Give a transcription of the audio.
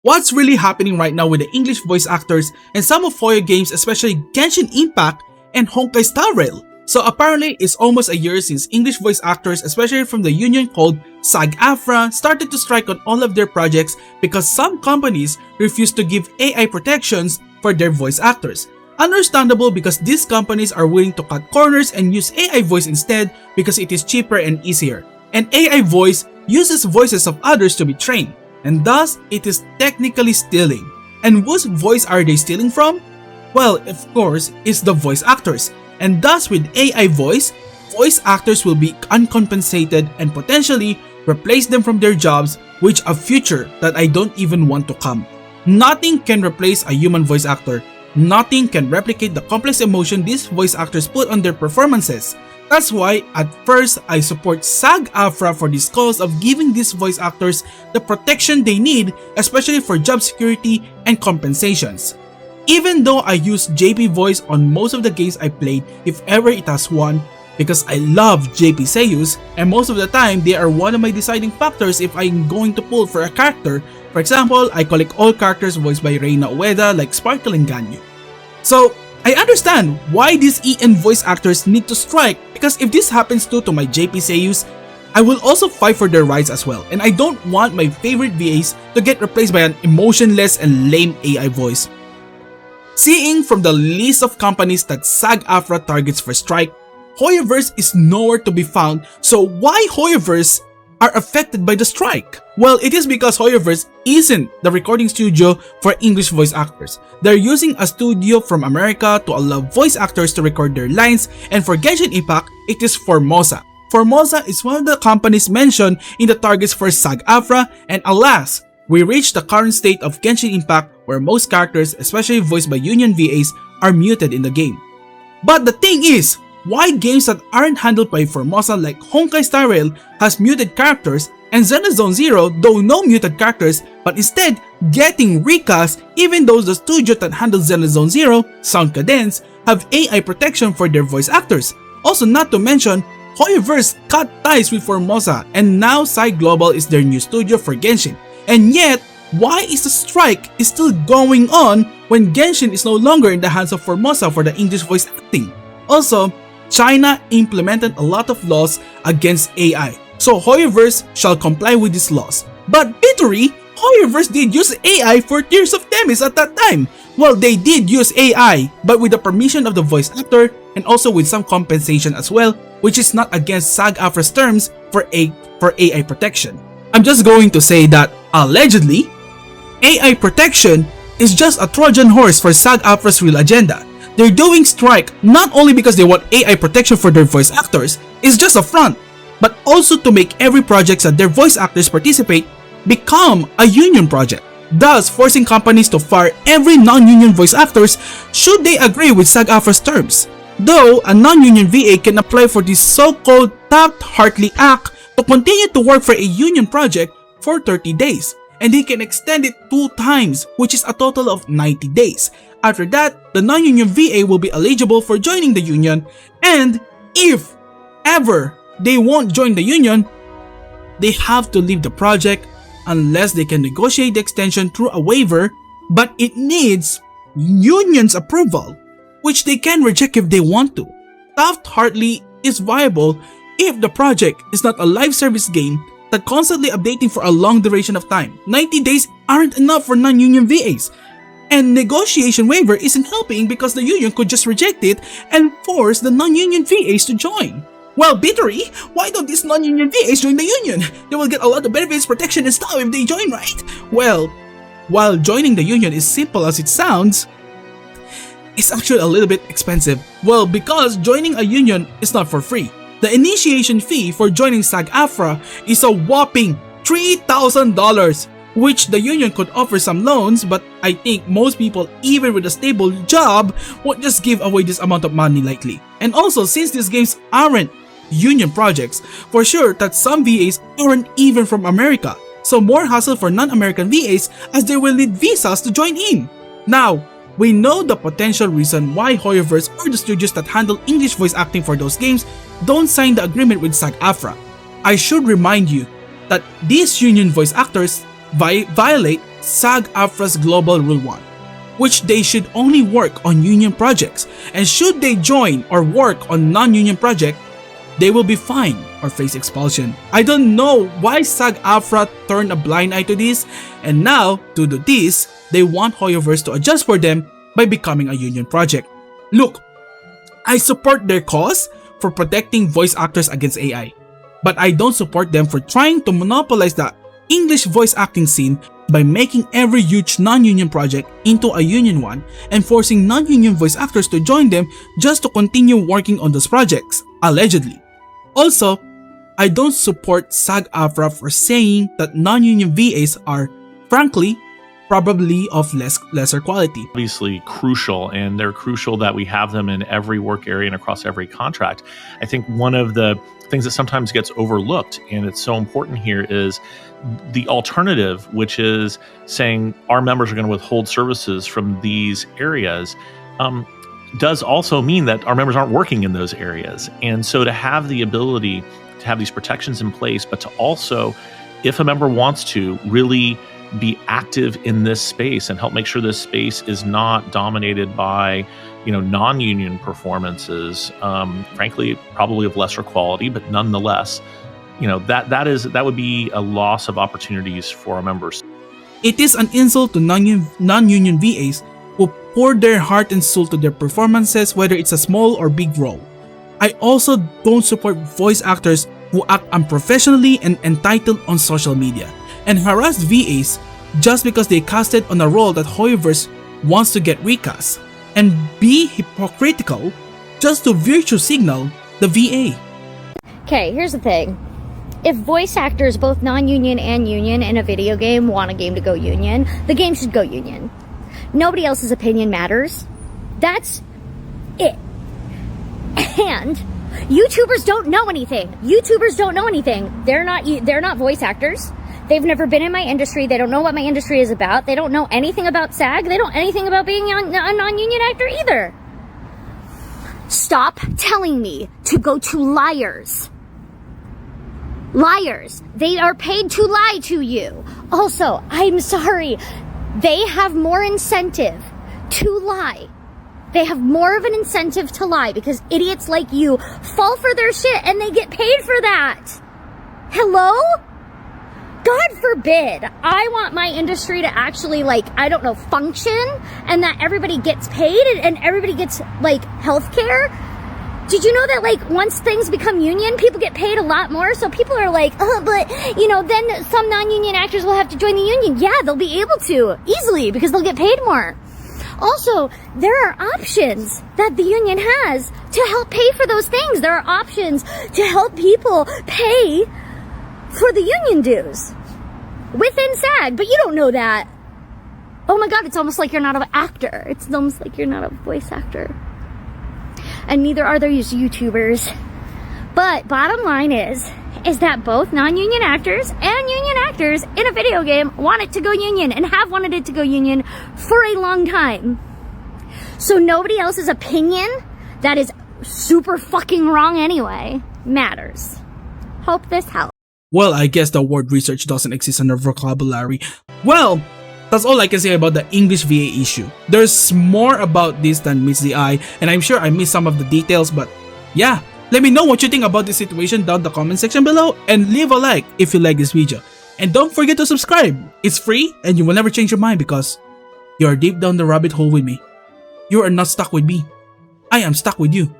What's really happening right now with the English voice actors and some of Hoyo games, especially Genshin Impact and Honkai Star Rail? So apparently it's almost a year since English voice actors, especially from the union called SAG-AFTRA, started to strike on all of their projects because some companies refuse to give AI protections for their voice actors. Understandable, because these companies are willing to cut corners and use AI voice instead because it is cheaper and easier. And AI voice uses voices of others to be trained, and thus it is technically stealing. And whose voice are they stealing from? Well, of course, it's the voice actors. And thus with AI voice actors will be uncompensated and potentially replace them from their jobs, which a future that I don't even want to come. Nothing can replace a human voice actor. Nothing can replicate the complex emotion these voice actors put on their performances. That's why at first I support SAG-AFTRA for this cause of giving these voice actors the protection they need, especially for job security and compensations. Even though I use JP voice on most of the games I played, if ever it has one, because I love JP seiyus, and most of the time they are one of my deciding factors if I'm going to pull for a character. For example, I collect all characters voiced by Reina Ueda like Sparkle and Ganyu. So I understand why these EN voice actors need to strike, because if this happens to my JP seiyus, I will also fight for their rights as well, and I don't want my favorite VAs to get replaced by an emotionless and lame AI voice. Seeing from the list of companies that SAG-AFTRA targets for strike, Hoyoverse is nowhere to be found. So why Hoyoverse are affected by the strike? Well, it is because Hoyoverse isn't the recording studio for English voice actors. They're using a studio from America to allow voice actors to record their lines, and for Genshin Impact, it is Formosa. Formosa is one of the companies mentioned in the targets for SAG-AFTRA, and alas, we reached the current state of Genshin Impact where most characters, especially voiced by union VAs, are muted in the game. But the thing is, why games that aren't handled by Formosa like Honkai Star Rail has muted characters, and Xenozone Zero, though no muted characters, but instead getting recast, even though the studio that handles Xenozone Zero, Sound Cadence, have AI protection for their voice actors. Also, not to mention, Hoyoverse cut ties with Formosa, and now Psy Global is their new studio for Genshin. And yet, why is the strike is still going on when Genshin is no longer in the hands of Formosa for the English voice acting? Also, China implemented a lot of laws against AI, so Hoyoverse shall comply with these laws. But Bittery, Hoyoverse did use AI for Tears of Themis at that time. Well, they did use AI, but with the permission of the voice actor and also with some compensation as well, which is not against SAG-AFTRA's terms for AI protection. I'm just going to say that, allegedly, AI protection is just a Trojan horse for SAG-AFTRA's real agenda. They're doing strike not only because they want AI protection for their voice actors, it's just a front, but also to make every project that their voice actors participate become a union project, thus forcing companies to fire every non-union voice actors should they agree with SAG-AFTRA's terms. Though a non-union VA can apply for this so-called Taft-Hartley Act to continue to work for a union project for 30 days, and they can extend it 2 times, which is a total of 90 days. After that, the non-union VA will be eligible for joining the union, and if ever they won't join the union, they have to leave the project unless they can negotiate the extension through a waiver, but it needs union's approval, which they can reject if they want to. Taft-Hartley is viable if the project is not a live service game that constantly updating for a long duration of time. 90 days aren't enough for non-union VAs. And negotiation waiver isn't helping because the union could just reject it and force the non-union VAs to join. Well, Bittery, why don't these non-union VAs join the union? They will get a lot of benefits, protection and stuff if they join, right? Well, while joining the union is simple as it sounds, it's actually a little bit expensive. Well, because joining a union is not for free. The initiation fee for joining SAG-AFTRA is a whopping $3,000, which the union could offer some loans, but I think most people, even with a stable job, won't just give away this amount of money lightly. And also, since these games aren't union projects, for sure that some VAs aren't even from America, so more hassle for non-American VAs as they will need visas to join in. Now, we know the potential reason why Hoyoverse or the studios that handle English voice acting for those games don't sign the agreement with SAG-AFTRA. I should remind you that these union voice actors violate SAG-AFTRA's Global Rule 1, which they should only work on union projects, and should they join or work on non-union project, they will be fined or face expulsion. I don't know why SAG-AFTRA turned a blind eye to this, and now, to do this, they want Hoyoverse to adjust for them by becoming a union project. Look, I support their cause for protecting voice actors against AI, but I don't support them for trying to monopolize the English voice acting scene by making every huge non-union project into a union one and forcing non-union voice actors to join them just to continue working on those projects, allegedly. Also, I don't support SAG-AFTRA for saying that non-union VAs are, frankly, probably of lesser quality. Obviously crucial, and they're crucial that we have them in every work area and across every contract. I think one of the things that sometimes gets overlooked, and it's so important here, is the alternative, which is saying our members are going to withhold services from these areas, does also mean that our members aren't working in those areas. And so to have the ability to have these protections in place, but to also, if a member wants to, really be active in this space and help make sure this space is not dominated by, non-union performances, frankly, probably of lesser quality, but nonetheless, that would be a loss of opportunities for our members. It is an insult to non-union VAs who pour their heart and soul to their performances, whether it's a small or big role. I also don't support voice actors who act unprofessionally and entitled on social media and harass VAs just because they casted on a role that Hoyoverse wants to get recast, and be hypocritical just to virtue signal the VA. Okay, here's the thing. If voice actors, both non-union and union, in a video game want a game to go union, the game should go union. Nobody else's opinion matters. That's it. And YouTubers don't know anything. They're not voice actors. They've never been in my industry. They don't know what my industry is about. They don't know anything about SAG. They don't know anything about being a non-union actor either. Stop telling me to go to liars. Liars. They are paid to lie to you. Also, I'm sorry. They have more incentive to lie. They have more of an incentive to lie because idiots like you fall for their shit and they get paid for that. Hello? God forbid. I want my industry to actually, function, and that everybody gets paid and everybody gets, healthcare. Did you know that, once things become union, people get paid a lot more? So people are like, then some non-union actors will have to join the union. Yeah, they'll be able to, easily, because they'll get paid more. Also, there are options that the union has to help pay for those things. There are options to help people pay for the union dues within SAG, but you don't know that. Oh my God, it's almost like you're not an actor. It's almost like you're not a voice actor. And neither are these YouTubers. But bottom line is that both non-union actors and union actors in a video game want it to go union and have wanted it to go union for a long time. So nobody else's opinion that is super fucking wrong anyway matters. Hope this helps. Well, I guess the word research doesn't exist in our vocabulary. Well, that's all I can say about the English VA issue. There's more about this than meets the eye, and I'm sure I missed some of the details, but yeah. Let me know what you think about this situation down the comment section below, and leave a like if you like this video. And don't forget to subscribe. It's free and you will never change your mind because you are deep down the rabbit hole with me. You are not stuck with me. I am stuck with you.